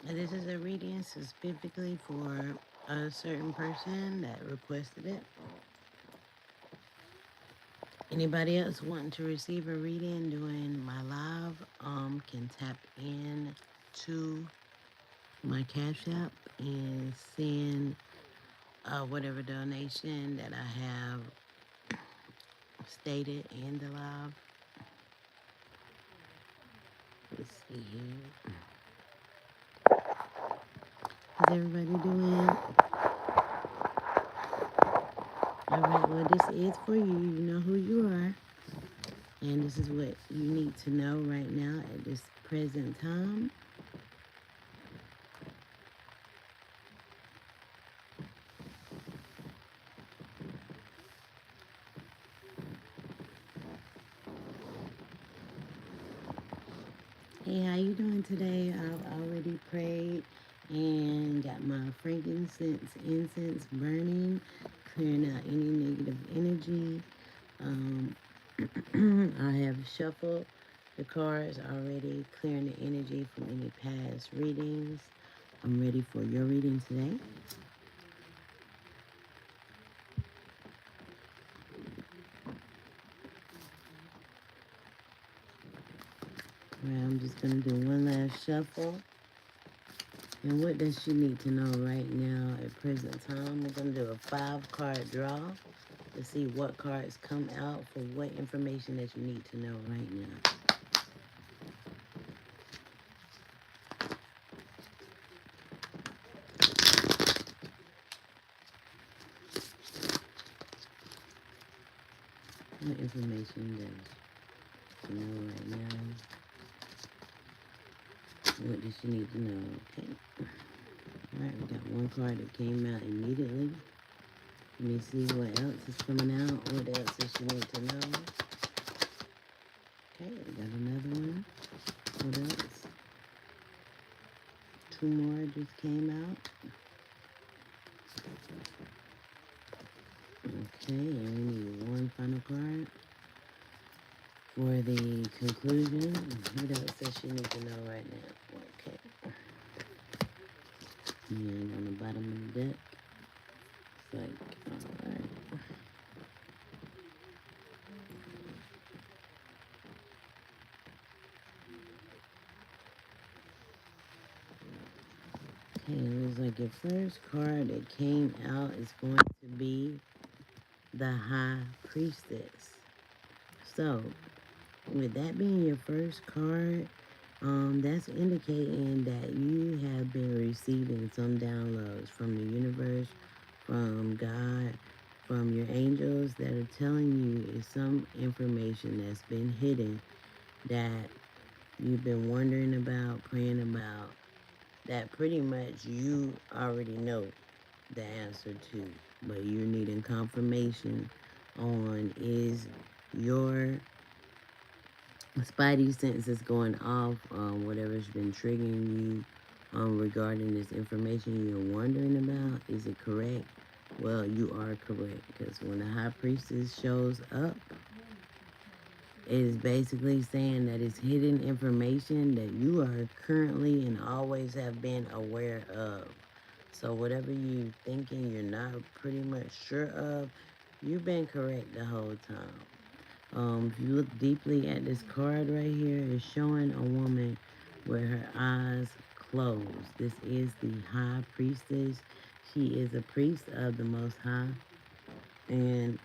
This is a reading specifically for a certain person that requested it. Anybody else wanting to receive a reading during my live can tap in to my Cash App and send whatever donation that I have stated in the live. Let's see here. How's everybody doing? All right, well, this is for you. You know who you are. And this is what you need to know right now at this present time. Hey, how you doing today? I've already prayed and got my frankincense incense burning, clearing out any negative energy. Um, I have shuffled the cards already, clearing the energy from any past readings. I'm ready for your reading today. All right, I'm just going to do one last shuffle. And what does she need to know right now at present time? We're going to do a 5-card draw to see what cards come out for what information that you need to know right now. What information does she know right now? What does she need to know? Okay. Alright, we got one card that came out immediately. Let me see what else is coming out. What else does she need to know? Okay, we got another one. What else? Two more just came out. Okay, and we need one final card for the conclusion. What else does she need to know right now? Okay. And on the bottom of the deck, it's like, alright. Okay, it looks like your first card that came out is going to be the High Priestess. So, with that being your first card, that's indicating that you have been receiving some downloads from the universe, from God, from your angels that are telling you is some information that's been hidden that you've been wondering about, praying about, that pretty much you already know the answer to, but you're needing confirmation on is your spidey senses going off, whatever's been triggering you regarding this information you're wondering about. Is it correct? Well, you are correct, because when the high priestess shows up, it is basically saying that it's hidden information that you are currently and always have been aware of. So whatever you thinking you're not pretty much sure of, you've been correct the whole time. If you look deeply at this card right here, it's showing a woman with her eyes closed. This is the High Priestess. She is a priest of the Most High, and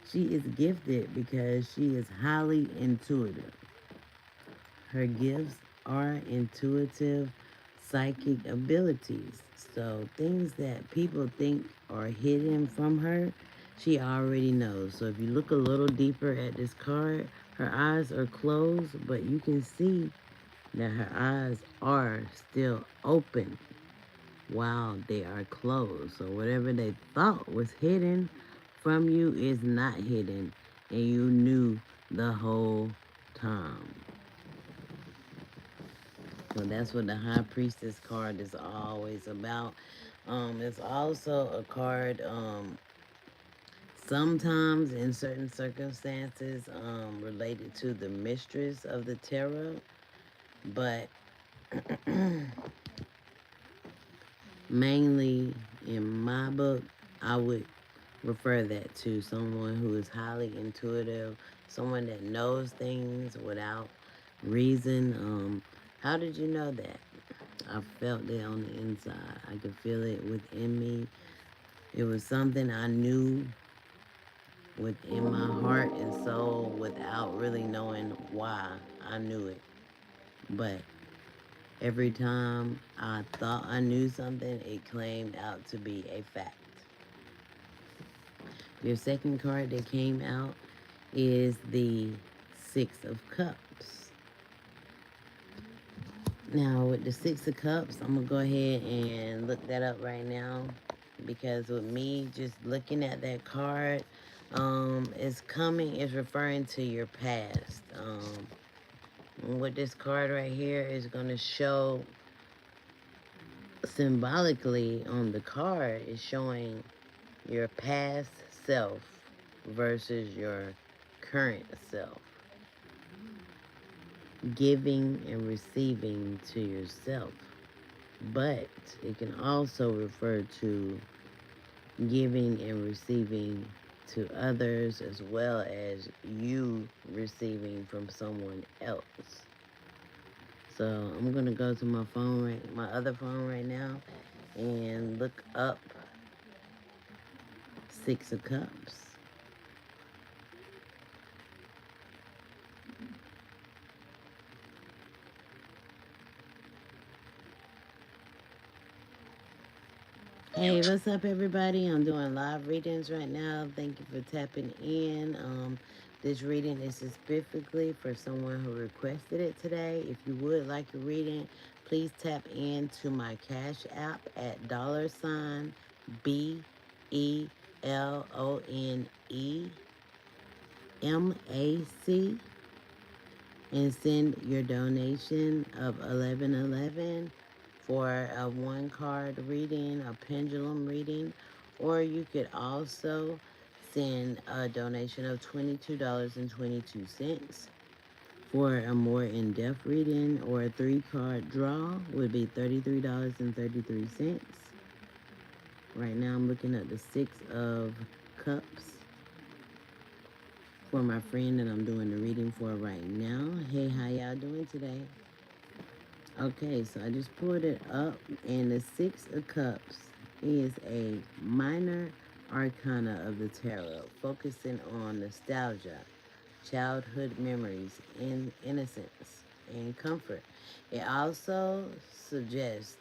she is gifted because she is highly intuitive. Her gifts are intuitive psychic abilities. So things that people think are hidden from her, she already knows. So if you look a little deeper at this card, her eyes are closed, but you can see that her eyes are still open while they are closed. So whatever they thought was hidden from you is not hidden, and you knew the whole time. So that's what the High Priestess card is always about. It's also a card, sometimes in certain circumstances, related to the mistress of the tarot. But Mainly in my book, I would refer that to someone who is highly intuitive, someone that knows things without reason. How did you know that? I felt it on the inside. I could feel it within me. It was something I knew within my heart and soul without really knowing why I knew it. But every time I thought I knew something, it claimed out to be a fact. Your second card that came out is the Six of Cups. Now, with the Six of Cups, I'm going to go ahead and look that up right now because with me just looking at that card, it's referring to your past. What this card right here is going to show symbolically on the card is showing your past self versus your current self. Giving and receiving to yourself. But it can also refer to giving and receiving to others as well as you receiving from someone else. So I'm gonna go to my other phone right now and look up Six of Cups. Hey, what's up, everybody? I'm doing live readings right now. Thank you for tapping in. This reading is specifically for someone who requested it today. If you would like a reading, please tap into my Cash App at $BeloneMac and send your donation of 1111 for a one card reading, a pendulum reading, or you could also send a donation of $22.22 for a more in-depth reading, or a three-card draw would be $33.33. Right now I'm looking at the Six of Cups for my friend that I'm doing the reading for right now. Hey, how y'all doing today? Okay, so I just pulled it up, and the Six of Cups is a minor arcana of the tarot, focusing on nostalgia, childhood memories, and innocence and comfort. It also suggests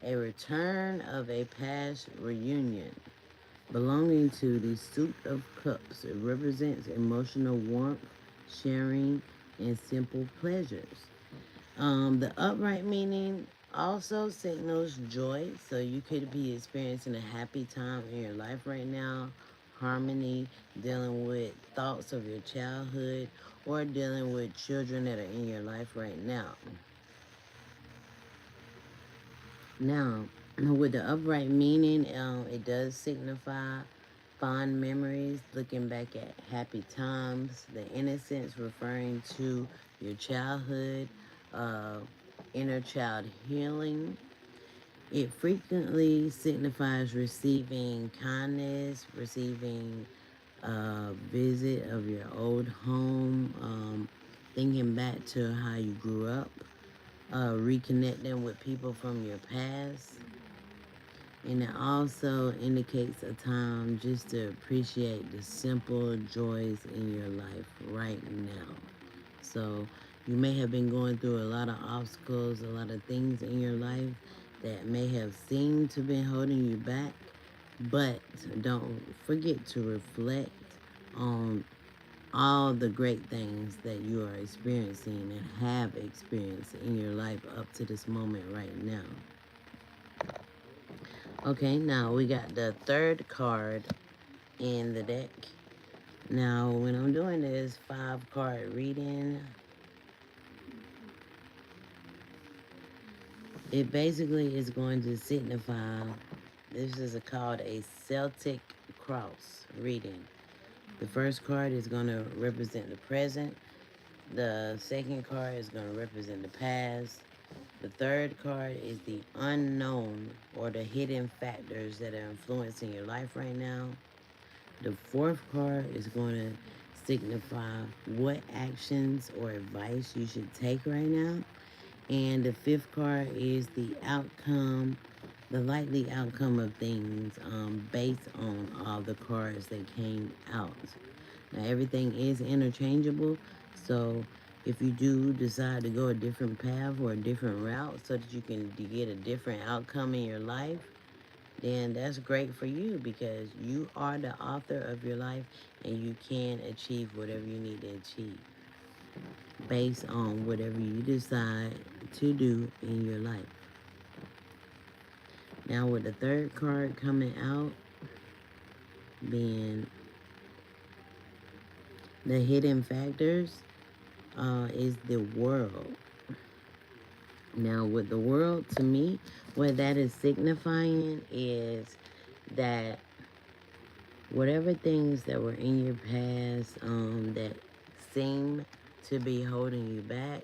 a return of a past reunion belonging to the Suit of Cups. It represents emotional warmth, sharing, and simple pleasures. The upright meaning also signals joy, so you could be experiencing a happy time in your life right now, harmony, dealing with thoughts of your childhood, or dealing with children that are in your life right now. Now, with the upright meaning, it does signify fond memories, looking back at happy times, the innocence referring to your childhood, uh, inner child healing. It frequently signifies receiving kindness, receiving a visit of your old home, thinking back to how you grew up, reconnecting with people from your past. And it also indicates a time just to appreciate the simple joys in your life right now. So you may have been going through a lot of obstacles, a lot of things in your life that may have seemed to be holding you back, but don't forget to reflect on all the great things that you are experiencing and have experienced in your life up to this moment right now. Okay, now we got the third card in the deck. Now, when I'm doing this 5-card reading, it basically is going to signify, this is called a Celtic cross reading. The first card is going to represent the present. The second card is going to represent the past. The third card is the unknown or the hidden factors that are influencing your life right now. The fourth card is going to signify what actions or advice you should take right now. And the fifth card is the outcome, the likely outcome of things based on all the cards that came out. Now, everything is interchangeable, so if you do decide to go a different path or a different route so that you can get a different outcome in your life, then that's great for you because you are the author of your life and you can achieve whatever you need to achieve based on whatever you decide to do in your life. Now, with the third card coming out being the hidden factors, is the world. Now, with the world, to me, what that is signifying is that whatever things that were in your past that seem to be holding you back,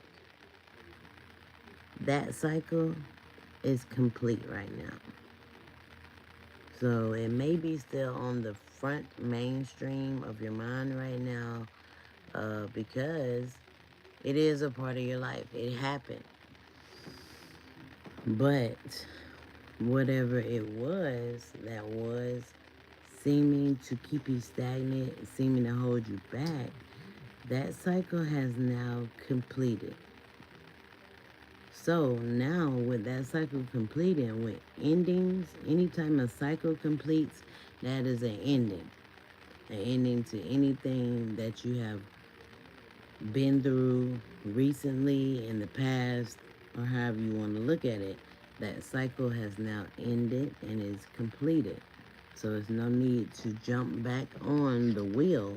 that cycle is complete right now. So it may be still on the front mainstream of your mind right now because it is a part of your life. It happened. But whatever it was that was seeming to keep you stagnant, seeming to hold you back, that cycle has now completed. So now with that cycle completed, with endings, anytime a cycle completes, that is an ending. An ending to anything that you have been through recently, in the past, or however you want to look at it. That cycle has now ended and is completed. So there's no need to jump back on the wheel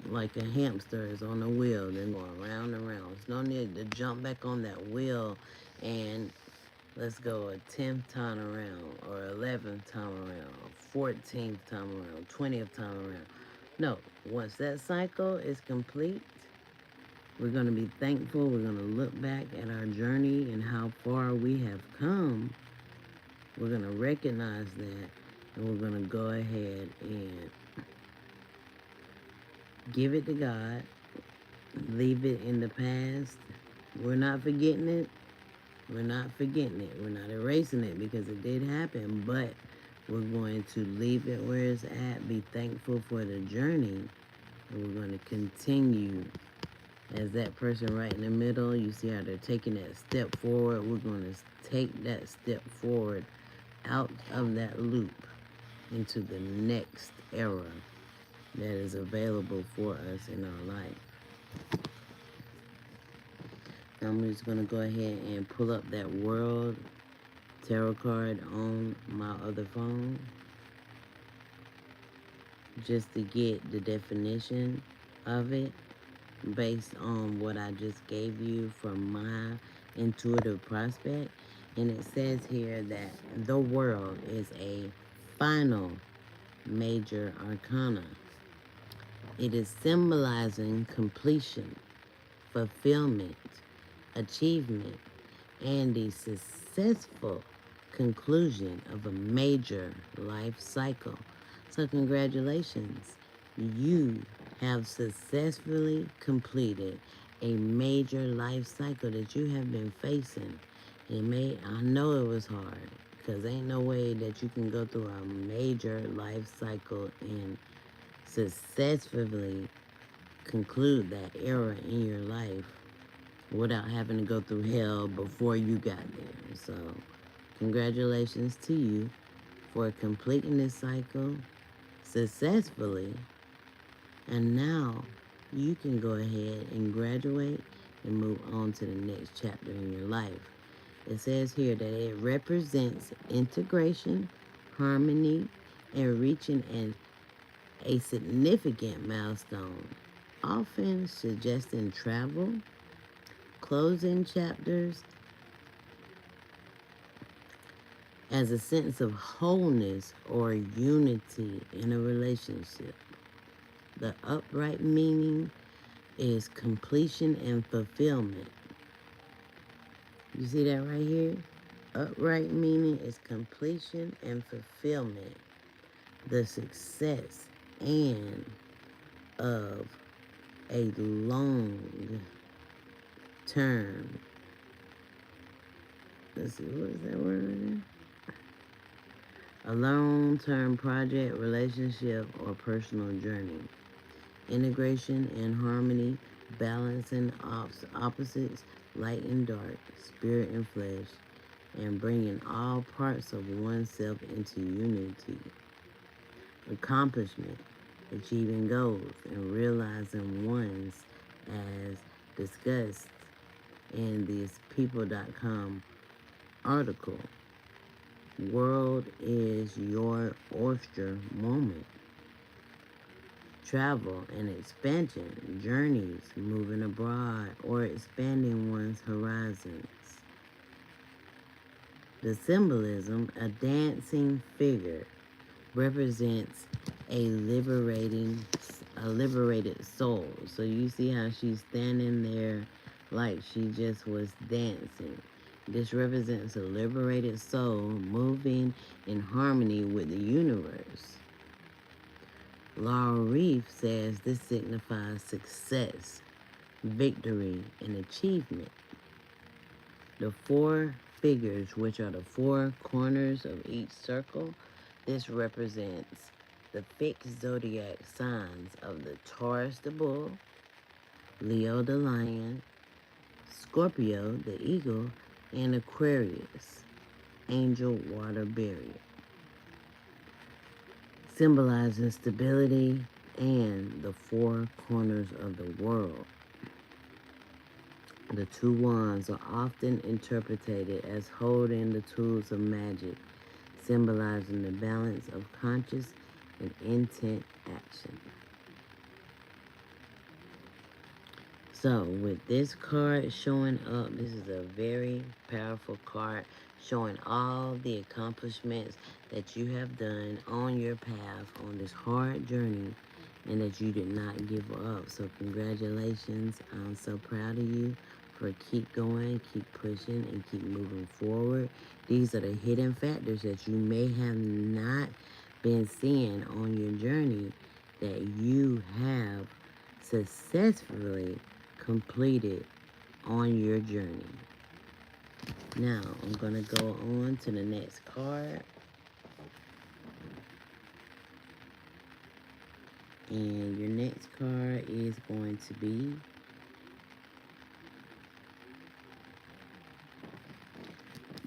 like a hamster is on a wheel, then going round and round. There's no need to jump back on that wheel and let's go a 10th time around, or 11th time around, 14th time around, 20th time around. No, once that cycle is complete, we're going to be thankful. We're going to look back at our journey and how far we have come. We're going to recognize that, and we're going to go ahead and give it to God, leave it in the past. We're not forgetting it. We're not forgetting it. We're not erasing it because it did happen, but we're going to leave it where it's at, be thankful for the journey, and we're going to continue as that person right in the middle. You see how they're taking that step forward. We're going to take that step forward out of that loop into the next era that is available for us in our life. I'm just going to go ahead and pull up that World Tarot card on my other phone just to get the definition of it based on what I just gave you from my intuitive prospect. And it says here that the World is a final major arcana. It is symbolizing completion, fulfillment, achievement, and the successful conclusion of a major life cycle. So congratulations, you have successfully completed a major life cycle that you have been facing. I know it was hard, because ain't no way that you can go through a major life cycle and successfully conclude that era in your life without having to go through hell before you got there. So, congratulations to you for completing this cycle successfully. And now you can go ahead and graduate and move on to the next chapter in your life. It says here that it represents integration, harmony, and reaching a significant milestone, often suggesting travel, closing chapters, as a sense of wholeness or unity in a relationship. The upright meaning is completion and fulfillment. You see that right here? Upright meaning is completion and fulfillment, the success and of a long term. Let's see, what is that word right there? A long term project, relationship, or personal journey. Integration and harmony, balancing opposites, light and dark, spirit and flesh, and bringing all parts of oneself into unity. Accomplishment, achieving goals, and realizing one's as discussed in this People.com article. World is your oyster moment. Travel and expansion, journeys, moving abroad, or expanding one's horizons. The symbolism, a dancing figure, represents a liberated soul. So you see how she's standing there like she just was dancing. This represents a liberated soul moving in harmony with the universe. Laura Reef says this signifies success, victory, and achievement. The four figures, which are the four corners of each circle, this represents the fixed zodiac signs of the Taurus the bull, Leo the lion, Scorpio the eagle, and Aquarius, angel water barrier, symbolizing stability and the four corners of the world. The two wands are often interpreted as holding the tools of magic, symbolizing the balance of conscious and intent action. So with this card showing up, this is a very powerful card showing all the accomplishments that you have done on your path on this hard journey and that you did not give up. So congratulations. I'm so proud of you for keep going, keep pushing, and keep moving forward. These are the hidden factors that you may have not been seeing on your journey that you have successfully completed on your journey. Now, I'm going to go on to the next card. And your next card is going to be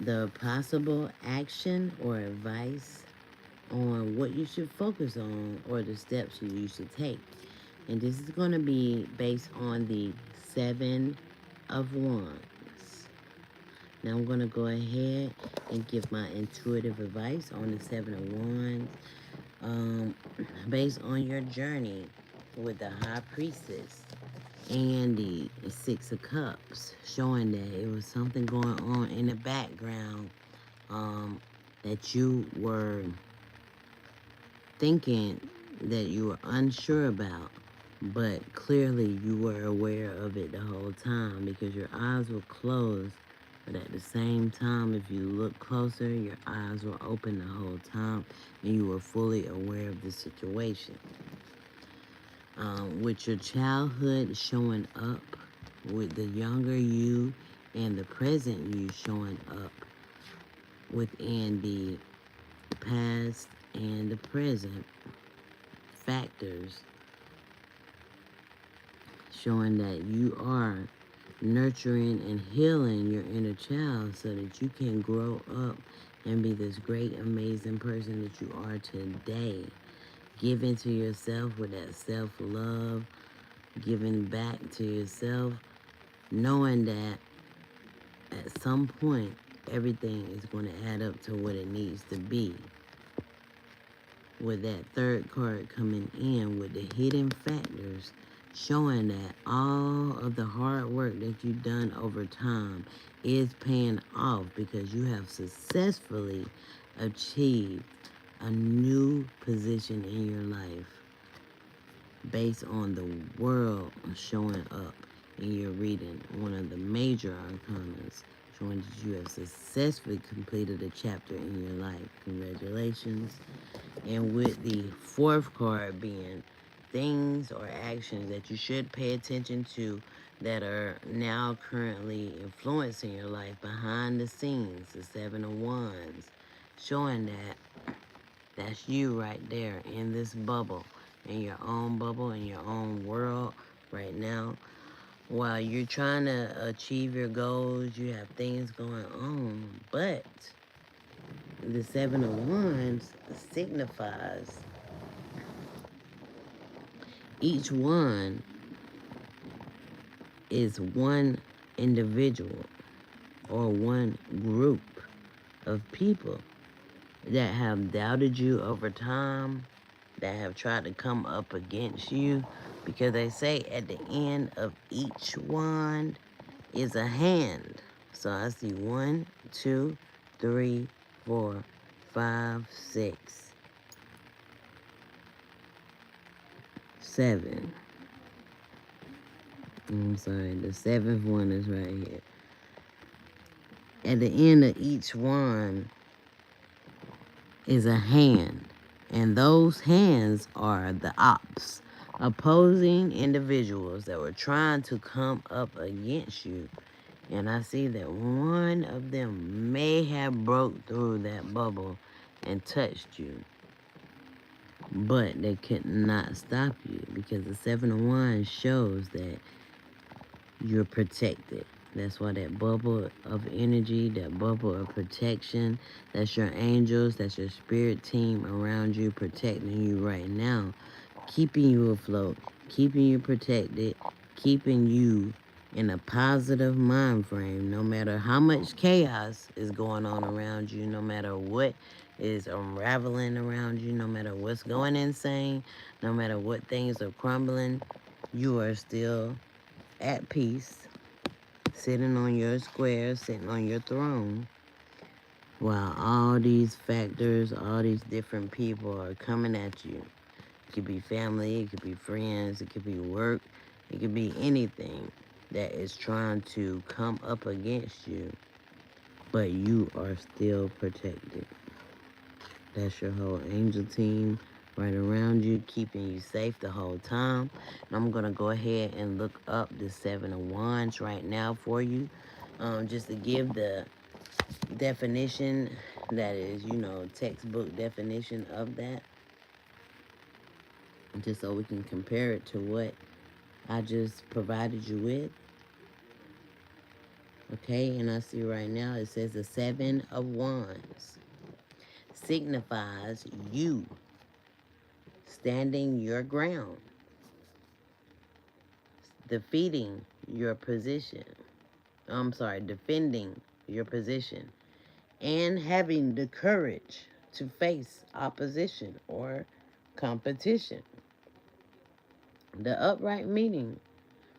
the possible action or advice on what you should focus on or the steps you should take. And this is going to be based on the Seven of Wands. Now I'm going to go ahead and give my intuitive advice on the Seven of Wands based on your journey with the High Priestess and the Six of Cups, showing that it was something going on in the background that you were thinking that you were unsure about, but clearly you were aware of it the whole time because your eyes were closed. But at the same time, if you look closer, your eyes were open the whole time and you were fully aware of the situation. With your childhood showing up, with the younger you and the present you showing up within the past and the present factors, showing that you are nurturing and healing your inner child so that you can grow up and be this great, amazing person that you are today. Giving to yourself with that self-love, giving back to yourself, knowing that at some point everything is going to add up to what it needs to be. With that third card coming in with the hidden factors, showing that all of the hard work that you've done over time is paying off because you have successfully achieved a new position in your life based on the world showing up in your reading. One of the major arcanas showing that you have successfully completed a chapter in your life. Congratulations. And with the fourth card being things or actions that you should pay attention to that are now currently influencing your life behind the scenes, the Seven of Wands, showing that that's you right there in this bubble, in your own bubble, in your own world right now. While you're trying to achieve your goals, you have things going on, but the Seven of Wands signifies each one is one individual or one group of people that have doubted you over time, that have tried to come up against you, because they say at the end of each wand is a hand. So I see 1, 2, 3, 4, 5, 6, 7. I'm sorry, the seventh one is right here. At the end of each wand is a hand, and those hands are the opposing individuals that were trying to come up against you. And I see that one of them may have broke through that bubble and touched you, but they could not stop you, because the Seven of Wands shows that you're protected. That's why that bubble of energy, that bubble of protection, that's your angels, that's your spirit team around you, protecting you right now, keeping you afloat, keeping you protected, keeping you in a positive mind frame, no matter how much chaos is going on around you, no matter what is unraveling around you, no matter what's going insane, no matter what things are crumbling, you are still at peace, sitting on your square, sitting on your throne, while all these factors, all these different people are coming at you. It could be family, it could be friends, it could be work, it could be anything that is trying to come up against you, but you are still protected. That's your whole angel team right around you, keeping you safe the whole time. And I'm going to go ahead and look up the Seven of Wands right now for you, just to give the definition that is, textbook definition of that, just so we can compare it to what I just provided you with. Okay, and I see right now it says the Seven of Wands signifies you standing your ground, defeating your position. Defending your position, and having the courage to face opposition or competition. The upright meaning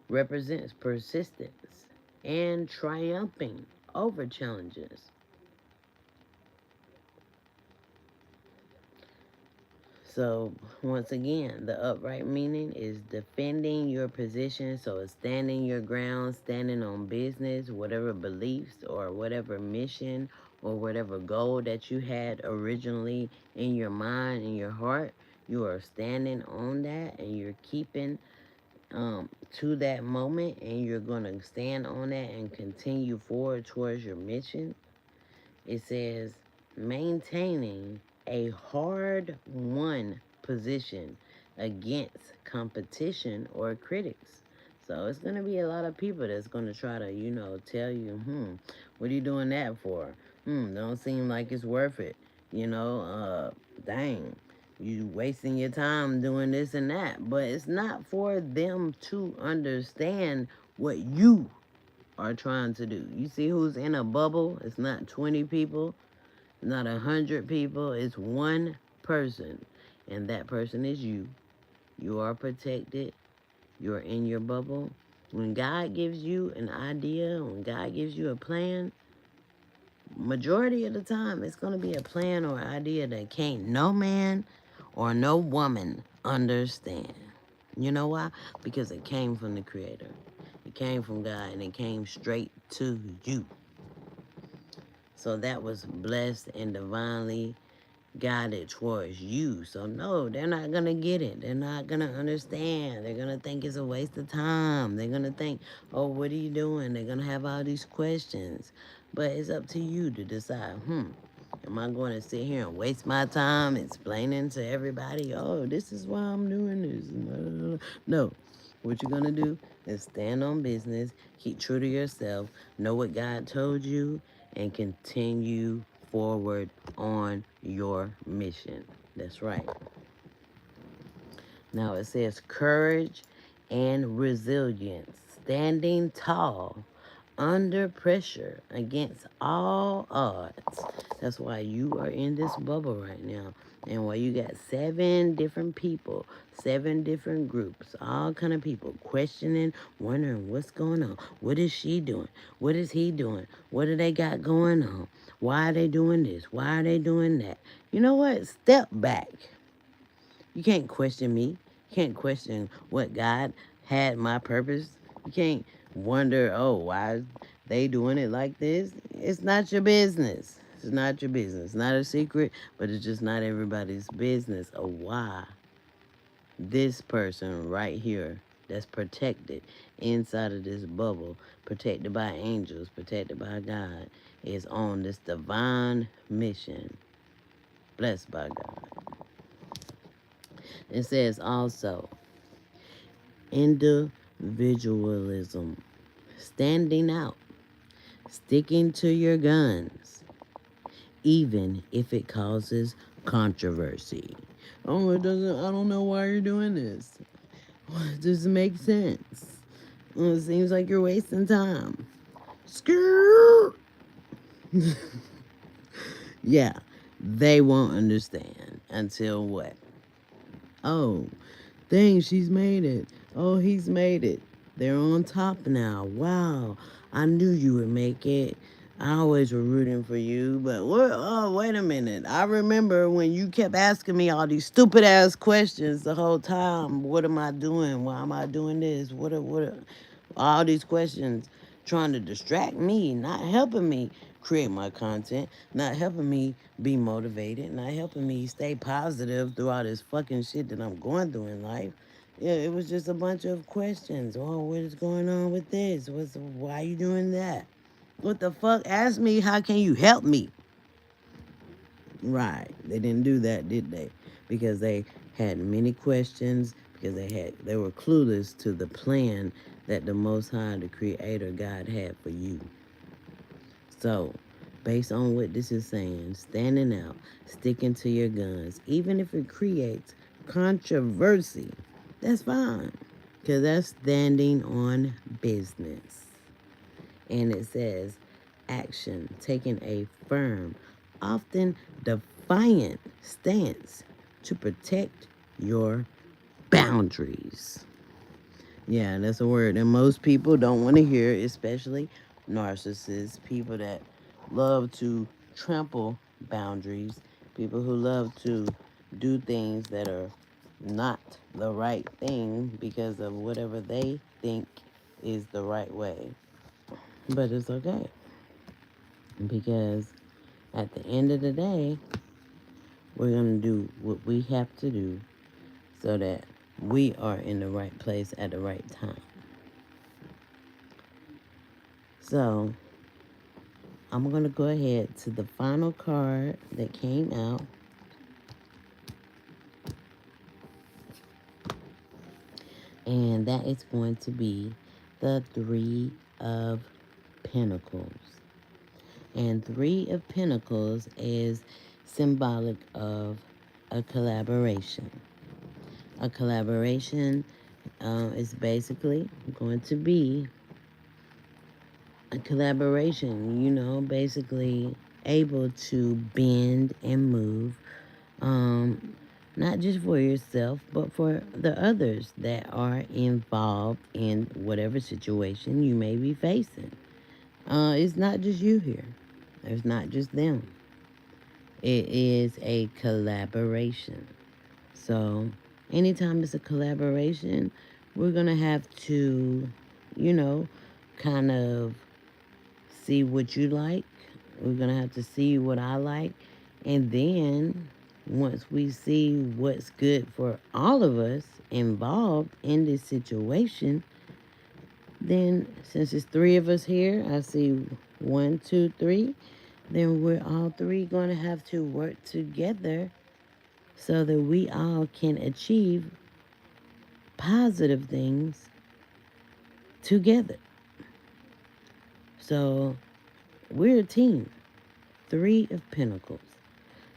represents persistence and triumphing over challenges. So, once again, the upright meaning is defending your position. So, it's standing your ground, standing on business, whatever beliefs or whatever mission or whatever goal that you had originally in your mind, in your heart. You are standing on that, and you're keeping to that moment, and you're going to stand on that and continue forward towards your mission. It says maintaining a hard-won position against competition or critics. So it's going to be a lot of people that's going to try to, tell you, what are you doing that for? Don't seem like it's worth it. Dang, you wasting your time doing this and that. But it's not for them to understand what you are trying to do. You see who's in a bubble? It's not 20 people, not 100 people. It's one person, and that person is you. You are protected. You're in your bubble. When God gives you an idea, when God gives you a plan, majority of the time it's going to be a plan or idea that can't no man or no woman understand. You know why? Because it came from the Creator. It came from God, and it came straight to you. So that was blessed and divinely guided towards you. So no, they're not gonna get it. They're not gonna understand. They're gonna think it's a waste of time. They're gonna think, oh, what are you doing? They're gonna have all these questions. But it's up to you to decide, am I going to sit here and waste my time explaining to everybody, oh, this is why I'm doing this? No. What you're gonna do is stand on business, keep true to yourself, know what God told you, and continue forward on your mission. That's right. Now it says courage and resilience, standing tall under pressure against all odds. That's why you are in this bubble right now. And why you got 7 different people, 7 different groups, all kind of people questioning, wondering what's going on. What is she doing? What is he doing? What do they got going on? Why are they doing this? Why are they doing that? You know what? Step back. You can't question me. You can't question what God had my purpose. You can't wonder, oh, why they doing it like this? It's not your business. It's not your business. It's not a secret, but it's just not everybody's business of why this person right here that's protected inside of this bubble, protected by angels, protected by God, is on this divine mission, blessed by God. It says also, individualism, standing out, sticking to your guns, even if it causes controversy. Oh, it doesn't, I don't know why you're doing this. It doesn't make sense. Well, it seems like you're wasting time. Skirt. Yeah, they won't understand until what? Oh, dang, she's made it. Oh, he's made it. They're on top now. Wow. I knew you would make it. I always were rooting for you, but what? Oh, wait a minute. I remember when you kept asking me all these stupid ass questions the whole time. What am I doing? Why am I doing this? All these questions trying to distract me, not helping me create my content, not helping me be motivated, not helping me stay positive through all this fucking shit that I'm going through in life. Yeah, it was just a bunch of questions. Oh, what is going on with this? Why are you doing that? What the fuck? Ask me, how can you help me? Right. They didn't do that, did they? Because they had many questions, because they were clueless to the plan that the Most High, the Creator God, had for you. So, based on what this is saying, standing out, sticking to your guns, even if it creates controversy, that's fine. Because that's standing on business. And it says, action, taking a firm, often defiant stance to protect your boundaries. Yeah, that's a word that most people don't want to hear, especially narcissists, people that love to trample boundaries, people who love to do things that are not the right thing because of whatever they think is the right way. But it's okay because at the end of the day, we're going to do what we have to do so that we are in the right place at the right time. So, I'm going to go ahead to the final card that came out. And that is going to be the 3 of Pentacles. And 3 of Pentacles is symbolic of a collaboration. A collaboration is basically going to be a collaboration, basically able to bend and move, not just for yourself, but for the others that are involved in whatever situation you may be facing. It's not just you here. It's not just them. It is a collaboration. So, anytime it's a collaboration, we're going to have to, kind of see what you like, We're going to have to see what I like. And then once we see what's good for all of us involved in this situation, then since it's three of us here, I see one, two, three, then we're all three going to have to work together so that we all can achieve positive things together. So we're a team. Three of Pentacles.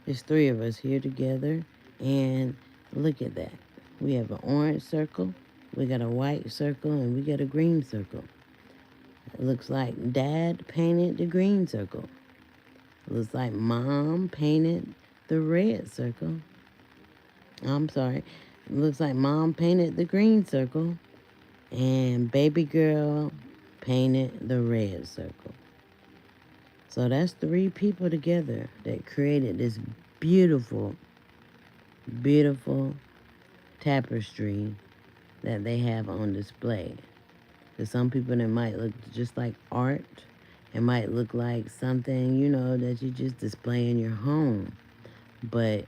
There's three of us here together. And look at that. We have an orange circle, we got a white circle, and we got a green circle. It looks like Dad painted the green circle. It looks like Mom painted the red circle. I'm sorry. It looks like Mom painted the green circle. And baby girl painted the red circle. So that's three people together that created this beautiful, beautiful tapestry that they have on display. To some people, it might look just like art. It might look like something, that you just display in your home. But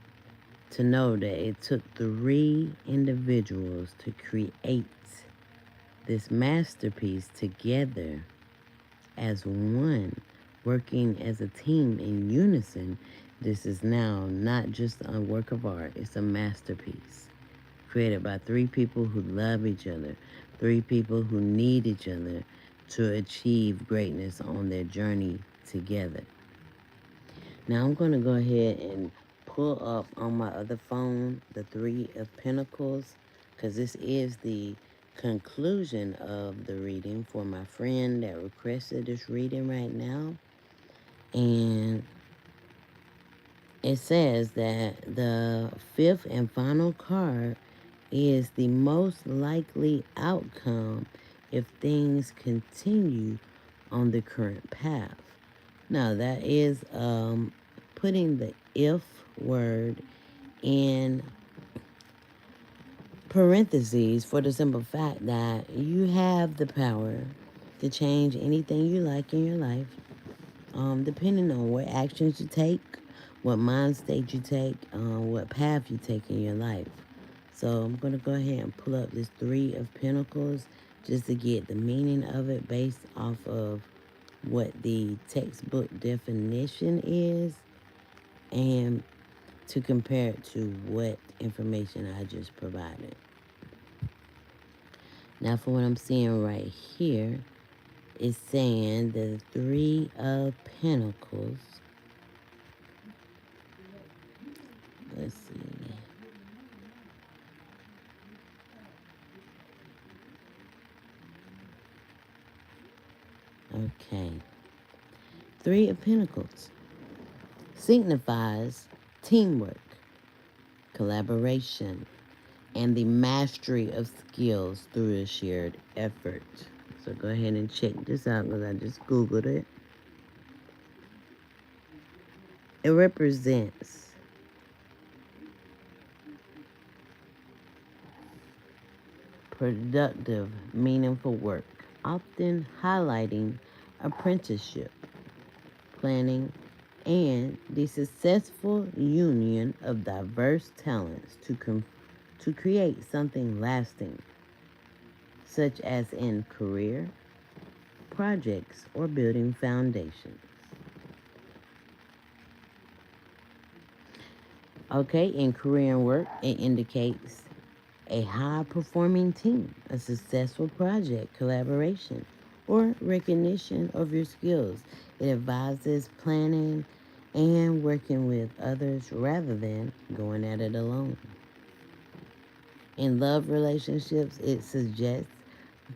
to know that it took three individuals to create this masterpiece together as one, working as a team in unison, this is now not just a work of art, it's a masterpiece created by three people who love each other, three people who need each other to achieve greatness on their journey together. Now I'm going to go ahead and pull up on my other phone the Three of Pentacles, because this is the conclusion of the reading for my friend that requested this reading right now. And it says that the fifth and final card is the most likely outcome if things continue on the current path. Now, that is putting the if word in parentheses for the simple fact that you have the power to change anything you like in your life, depending on what actions you take, what mind state you take, what path you take in your life. So I'm going to go ahead and pull up this Three of Pentacles just to get the meaning of it based off of what the textbook definition is and to compare it to what information I just provided. Now for what I'm seeing right here, it's saying the Three of Pentacles. Let's see. Okay. Three of Pentacles signifies teamwork, collaboration, and the mastery of skills through a shared effort. So go ahead and check this out because I just Googled it. It represents productive, meaningful work, often highlighting apprenticeship, planning, and the successful union of diverse talents to create something lasting, such as in career, projects, or building foundations. Okay, in career and work, it indicates a high-performing team, a successful project, collaboration, or recognition of your skills. It advises planning and working with others rather than going at it alone. In love relationships, it suggests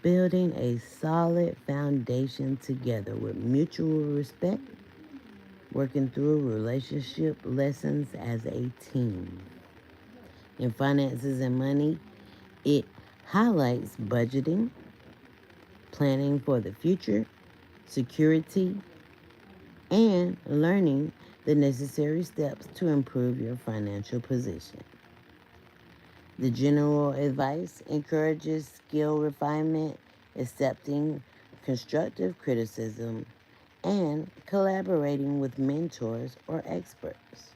building a solid foundation together with mutual respect, working through relationship lessons as a team. In finances and money, it highlights budgeting, planning for the future, security, and learning the necessary steps to improve your financial position. The general advice encourages skill refinement, accepting constructive criticism, and collaborating with mentors or experts.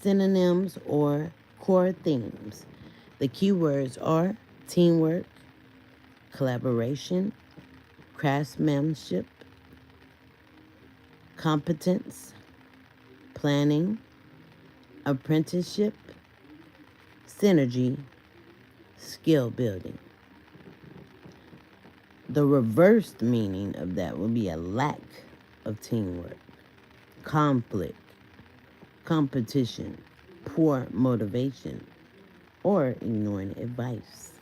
Synonyms or core themes. The keywords are teamwork, collaboration, craftsmanship, competence, planning, apprenticeship, synergy, skill building. The reversed meaning of that would be a lack of teamwork, conflict, competition, poor motivation, or ignoring advice.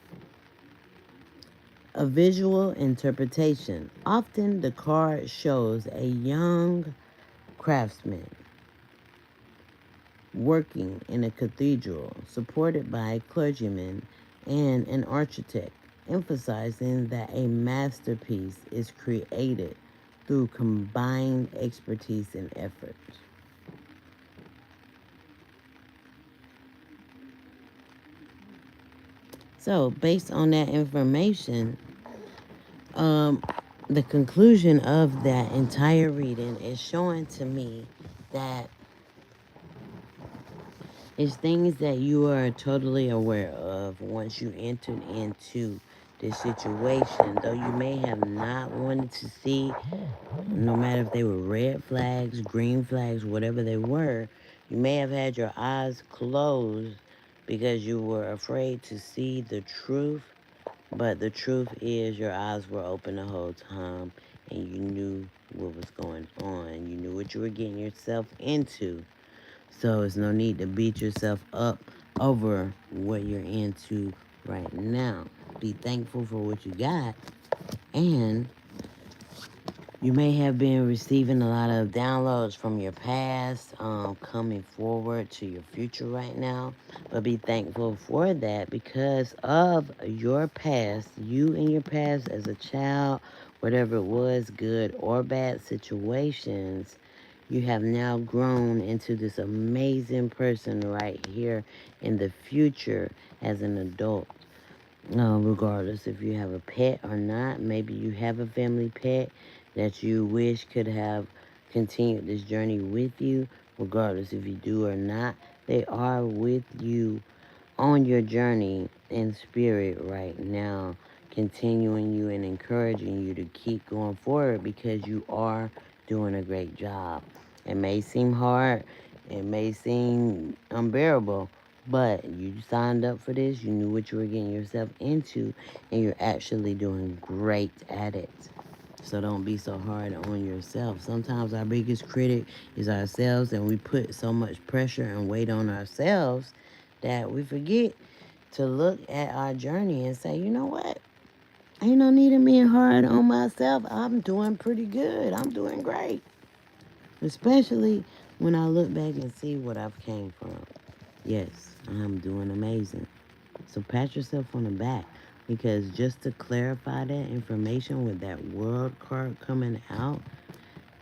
A visual interpretation. Often the card shows a young craftsman working in a cathedral supported by clergymen and an architect, emphasizing that a masterpiece is created through combined expertise and effort. So, based on that information, um, the conclusion of that entire reading is showing to me that it's things that you are totally aware of once you entered into this situation, though you may have not wanted to see, no matter if they were red flags, green flags, whatever they were, you may have had your eyes closed because you were afraid to see the truth. But the truth is, your eyes were open the whole time and you knew what was going on. You knew what you were getting yourself into. So it's no need to beat yourself up over what you're into right now. Be thankful for what you got, and you may have been receiving a lot of downloads from your past, coming forward to your future right now. But be thankful for that because of your past, you and your past as a child, whatever it was, good or bad situations, you have now grown into this amazing person right here in the future as an adult. Regardless if you have a pet or not, maybe you have a family pet that you wish could have continued this journey with you. Regardless if you do or not, they are with you on your journey in spirit right now, continuing you and encouraging you to keep going forward because you are doing a great job. It may seem hard, it may seem unbearable, but you signed up for this, you knew what you were getting yourself into, and you're actually doing great at it. So don't be so hard on yourself. Sometimes our biggest critic is ourselves, and we put so much pressure and weight on ourselves that we forget to look at our journey and say, you know what? Ain't no need of being hard on myself. I'm doing pretty good. I'm doing great. Especially when I look back and see what I've came from. Yes, I'm doing amazing. So pat yourself on the back because just to clarify that information with that world card coming out,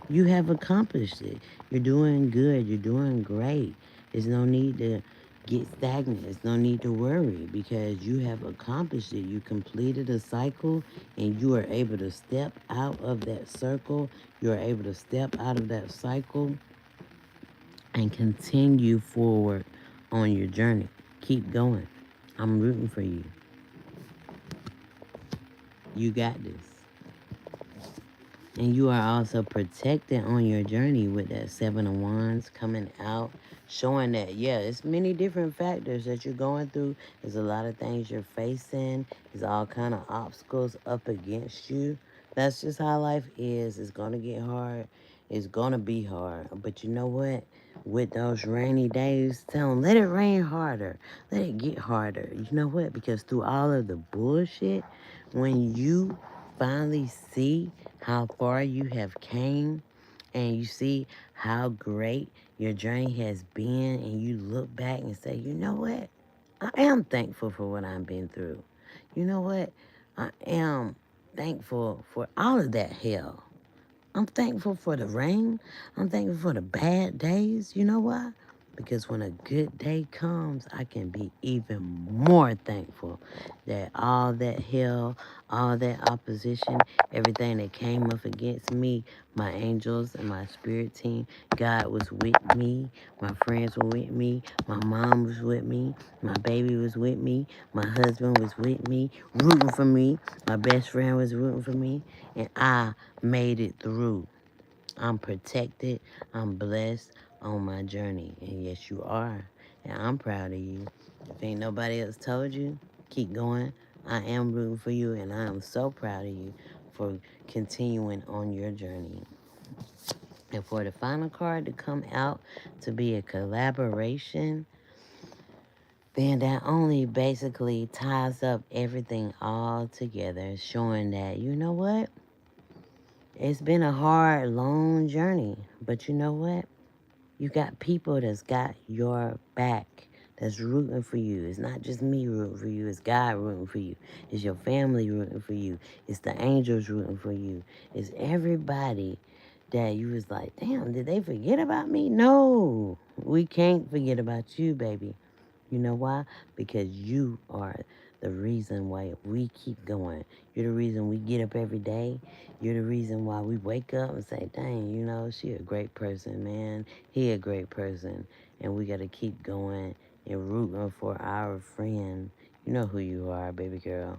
you have accomplished it. You're doing good. You're doing great. There's no need to get stagnant. There's no need to worry because you have accomplished it. You completed a cycle and you are able to step out of that circle. You are able to step out of that cycle and continue forward on your journey. Keep going. I'm rooting for you. You got this. And you are also protected on your journey with that Seven of Wands coming out, showing that, yeah, it's many different factors that you're going through. There's a lot of things you're facing. There's all kind of obstacles up against you. That's just how life is. It's going to get hard. It's going to be hard. But you know what? With those rainy days, tell them, let it rain harder. Let it get harder. You know what? Because through all of the bullshit, when you finally see how far you have came and you see how great your journey has been and you look back and say, you know what? I am thankful for what I've been through. You know what? I am thankful for all of that hell. I'm thankful for the rain. I'm thankful for the bad days. You know why? Because when a good day comes, I can be even more thankful that all that hell, all that opposition, everything that came up against me, my angels and my spirit team, God was with me, my friends were with me, my mom was with me, my baby was with me, my husband was with me, rooting for me, my best friend was rooting for me, and I made it through. I'm protected. I'm blessed on my journey. And yes, you are. And I'm proud of you. If ain't nobody else told you, keep going. I am rooting for you, and I am so proud of you for continuing on your journey. And for the final card to come out to be a collaboration, then that only basically ties up everything all together, showing that, you know what? It's been a hard, long journey. But you know what? You got people that's got your back, that's rooting for you. It's not just me rooting for you, it's God rooting for you. It's your family rooting for you. It's the angels rooting for you. It's everybody that you was like, damn, did they forget about me? No, we can't forget about you, baby. You know why? Because you are the reason why we keep going. You're the reason we get up every day. You're the reason why we wake up and say, dang, you know, she a great person, man. He a great person. And we got to keep going and rooting for our friend. You know who you are, baby girl.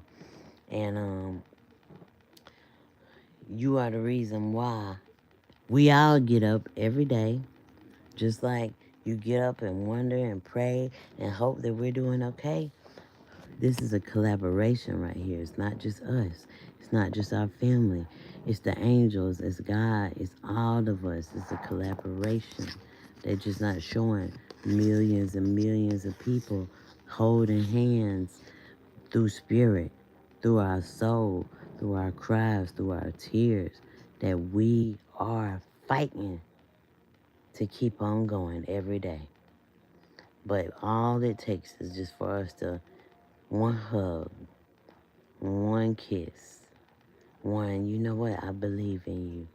And you are the reason why we all get up every day. Just like you get up and wonder and pray and hope that we're doing okay. This is a collaboration right here. It's not just us. It's not just our family. It's the angels. It's God. It's all of us. It's a collaboration. They're just not showing millions and millions of people holding hands through spirit, through our soul, through our cries, through our tears, that we are fighting to keep on going every day. But all it takes is just for us to one hug, one kiss. One, you know what? I believe in you.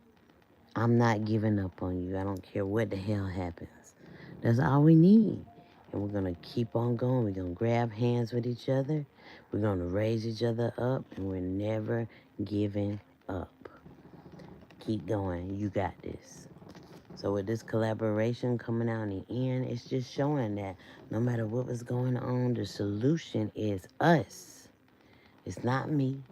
I'm not giving up on you. I don't care what the hell happens. That's all we need. And we're going to keep on going. We're going to grab hands with each other. We're going to raise each other up. And we're never giving up. Keep going. You got this. So with this collaboration coming out in the end, it's just showing that no matter what was going on, the solution is us. It's not me.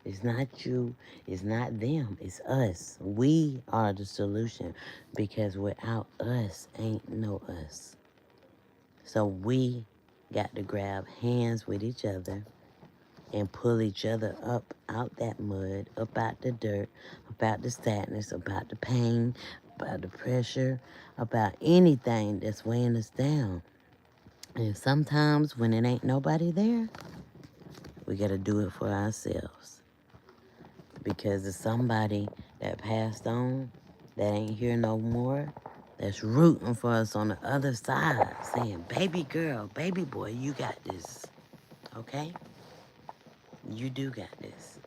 It's not you. It's not them. It's us. We are the solution because without us, ain't no us. So we got to grab hands with each other and pull each other up out that mud, up out the dirt, about the sadness, about the pain, about the pressure, about anything that's weighing us down. And sometimes when it ain't nobody there, we got to do it for ourselves. Because it's somebody that passed on that ain't here no more that's rooting for us on the other side saying, baby girl, baby boy, you got this, okay? You do got this.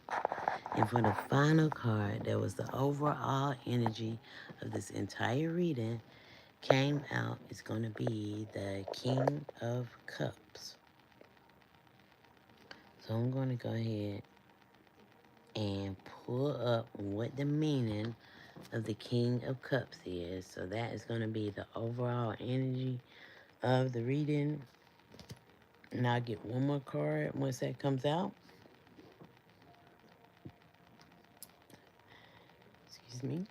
And for the final card, that was the overall energy of this entire reading, came out, it's going to be the King of Cups. So I'm going to go ahead and pull up what the meaning of the King of Cups is. So that is going to be the overall energy of the reading. And I'll get one more card once that comes out. Excuse me.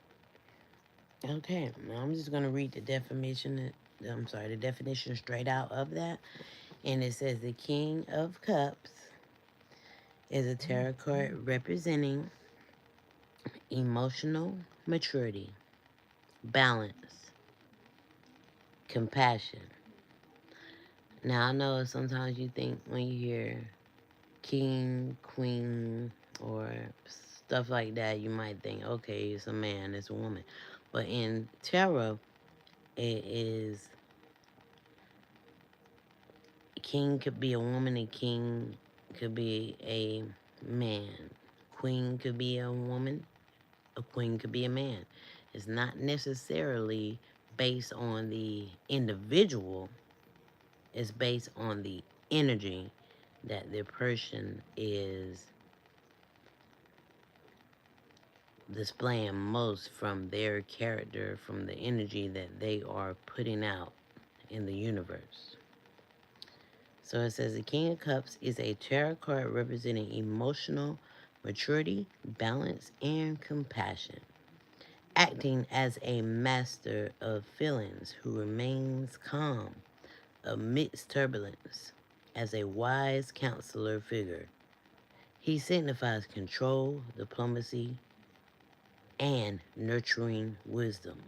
Okay, now I'm just going to read the definition. The definition straight out of that. And it says the King of Cups is a tarot card representing emotional maturity, balance, compassion. Now, I know sometimes you think when you hear king, queen, or stuff like that, you might think, okay, it's a man, it's a woman. But in tarot, it is king could be a woman and king could be a man. Queen could be a woman, a queen could be a man. It's not necessarily based on the individual. It's based on the energy that the person is displaying most from their character, from the energy that they are putting out in the universe. So it says the King of Cups is a tarot card representing emotional maturity, balance, and compassion, acting as a master of feelings who remains calm amidst turbulence. As a wise counselor figure, he signifies control, diplomacy, and nurturing wisdom.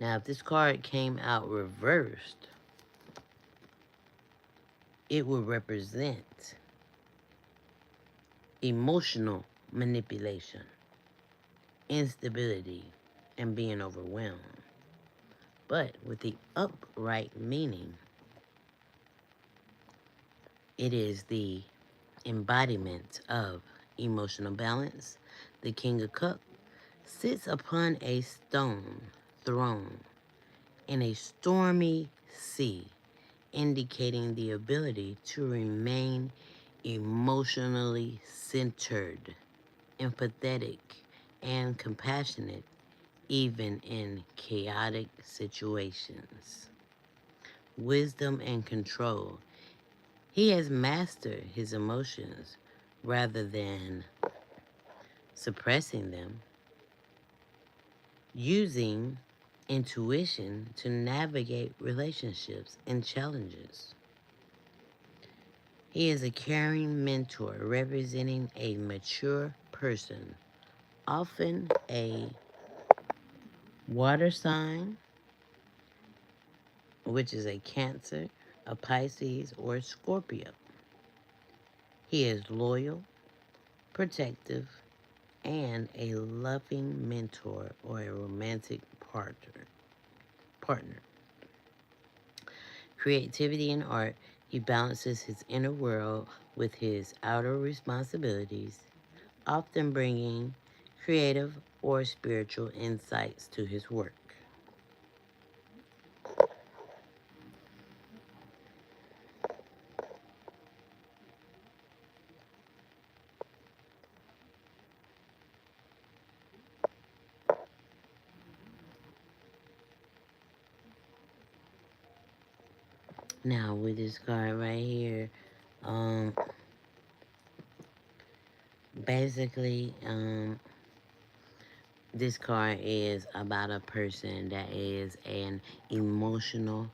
Now, if this card came out reversed, it would represent emotional manipulation, instability, and being overwhelmed. But with the upright meaning, it is the embodiment of emotional balance. The King of Cups sits upon a stone throne in a stormy sea, indicating the ability to remain emotionally centered, empathetic, and compassionate even in chaotic situations. Wisdom and control. He has mastered his emotions rather than suppressing them, using intuition to navigate relationships and challenges. He is a caring mentor representing a mature person, often a water sign, which is a Cancer, a Pisces, or a Scorpio. He is loyal, protective, and a loving mentor or a romantic partner. Creativity and art. He balances his inner world with his outer responsibilities, often bringing creative or spiritual insights to his work. Now with this card right here, um, basically, this card is about a person that is an emotional,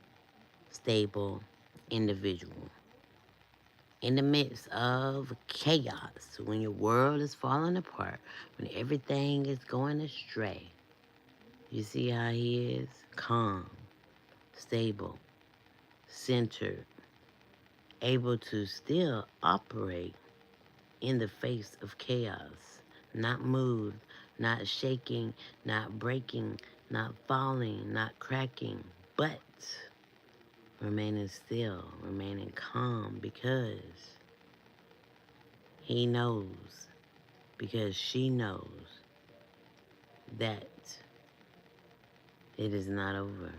stable individual. In the midst of chaos, when your world is falling apart, when everything is going astray, you see how he is? Calm, stable, centered, able to still operate in the face of chaos, not moved, not shaking, not breaking, not falling, not cracking, but remaining still, remaining calm because he knows, because she knows that it is not over.